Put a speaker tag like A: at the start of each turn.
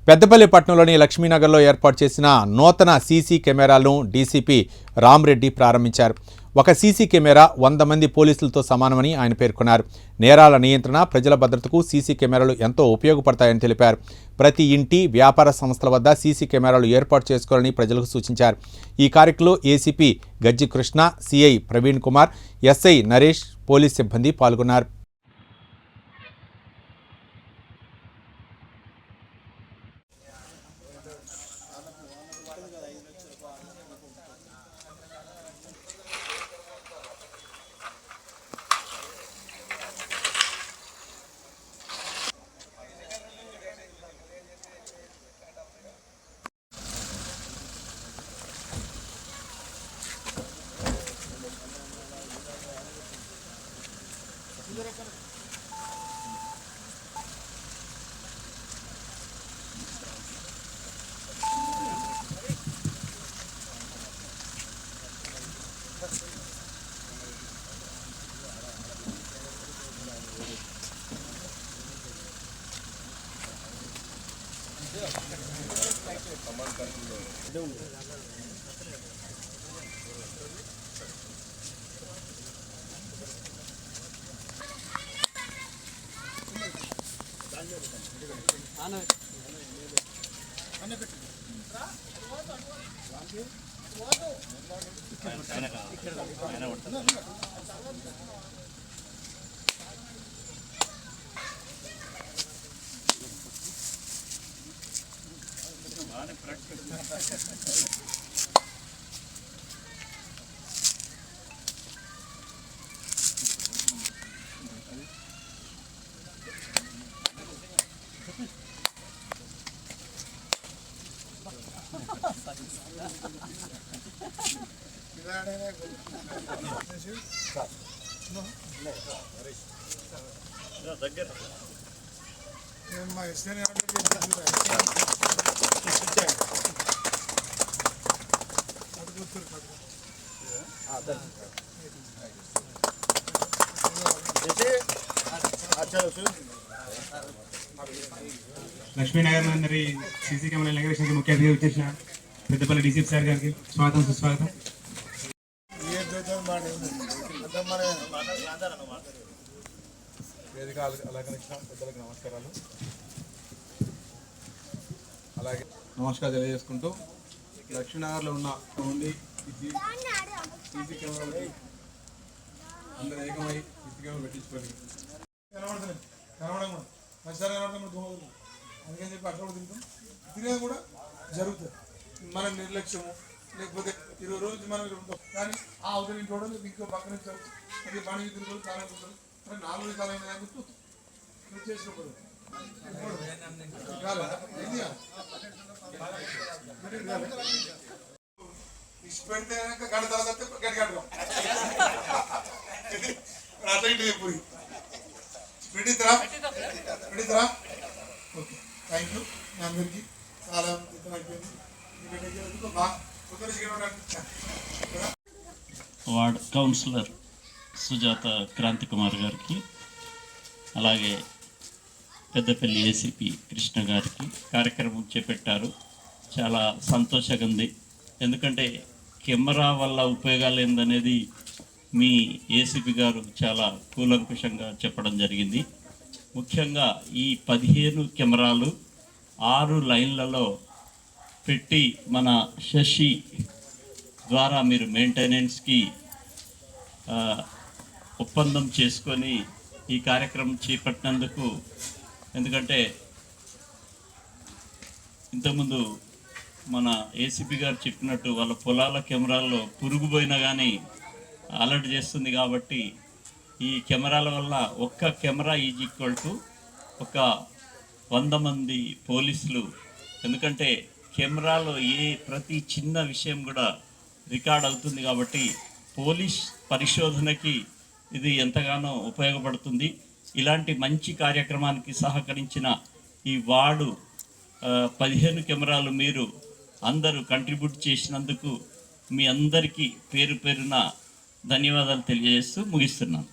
A: పెద్దపల్లి పట్టణంలోని లక్ష్మీనగర్లో ఏర్పాటు చేసిన నూతన సీసీ కెమెరాలను డీసీపీ రామ్రెడ్డి ప్రారంభించారు. ఒక సీసీ కెమెరా 100 మంది పోలీసులతో సమానమని ఆయన పేర్కొన్నారు. నేరాల నియంత్రణ, ప్రజల భద్రతకు సీసీ కెమెరాలు ఎంతో ఉపయోగపడతాయని తెలిపారు. ప్రతి ఇంటి, వ్యాపార సంస్థల వద్ద సీసీ కెమెరాలు ఏర్పాటు చేసుకోవాలని ప్రజలకు సూచించారు. ఈ కార్యక్రమంలో ఏసీపీ గజ్జి Krishna, CI Praveen Kumar, SI Naresh, police సిబ్బంది పాల్గొన్నారు.
B: లక్ష్మీనగర్ నందరి సీసీ కెమెరా ఇనాగ్రేషన్ ముఖ్య అతిథిగా వచ్చేసిన పెద్దపల్లి డీసీపీ సార్ గారికి స్వాగతం, సుస్వాగతం.
C: వేదిక అలంకరించిన పెద్దలకు నమస్కారాలు. అలాగే నమస్కారం తెలియజేసుకుంటూ లక్ష్మీనగర్లో ఉన్న సీసీ కెమెరాలు అందరూ ఏకమై సీసీ కెమెరా పెట్టించుకొని కనబడడం పరిసర అందుకని చెప్పి అక్కడ తింటాం. తినేది కూడా జరుగుతుంది. మన నిర్లక్ష్యము లేకపోతే 20 రోజులు మనం ఉంటాం, కానీ ఆ అవతలి చూడడం ఇంకో పక్కన అది పని తిరుగుతారు, కాలం తింటారు. 4 కాలం చేసినప్పుడు పెడితే గంట తర్వాత గడి కట్టడం అట్లా ఇంటి పోయి పెట్టిద్దా. Okay, thank you. మీ అందరికీ చాలా అయిపోయింది.
D: వార్డ్ కౌన్సిలర్ సుజాత క్రాంతి కుమార్ గారికి, అలాగే పెద్దపల్లి ఏసీపీ కృష్ణ గారికి కార్యక్రమం చేపట్టారు. చాలా సంతోషంగా ఉంది. ఎందుకంటే కెమెరా వల్ల ఉపయోగాలు ఏందనేది మీ ఏసీపీ గారు చాలా కూలంకుషంగా చెప్పడం జరిగింది. ముఖ్యంగా ఈ 15 కెమెరాలు 6 లైన్లలో పెట్టి మన శశి ద్వారా మీరు మెయింటెనెన్స్కి ఒప్పందం చేసుకొని ఈ కార్యక్రమం చేపట్టినందుకు, ఎందుకంటే ఇంతకుముందు మన ఏసీపీ గారు చెప్పినట్టు వాళ్ళ పొలాల కెమెరాల్లో పురుగు పోయినా కానీ అలర్ట్ చేస్తుంది. కాబట్టి ఈ కెమెరాల వల్ల ఒక్క కెమెరా ఈజ్ ఈక్వల్ టు ఒక 100 మంది పోలీసులు. ఎందుకంటే కెమెరాలో ప్రతి చిన్న విషయం కూడా రికార్డ్ అవుతుంది. కాబట్టి పోలీస్ పరిశోధనకి ఇది ఎంతగానో ఉపయోగపడుతుంది. ఇలాంటి మంచి కార్యక్రమానికి సహకరించిన ఈ వార్డు 15 కెమెరాలు మీరు అందరూ కంట్రిబ్యూట్ చేసినందుకు మీ అందరికీ పేరు పేరున ధన్యవాదాలు తెలియజేస్తూ ముగిస్తున్నాను.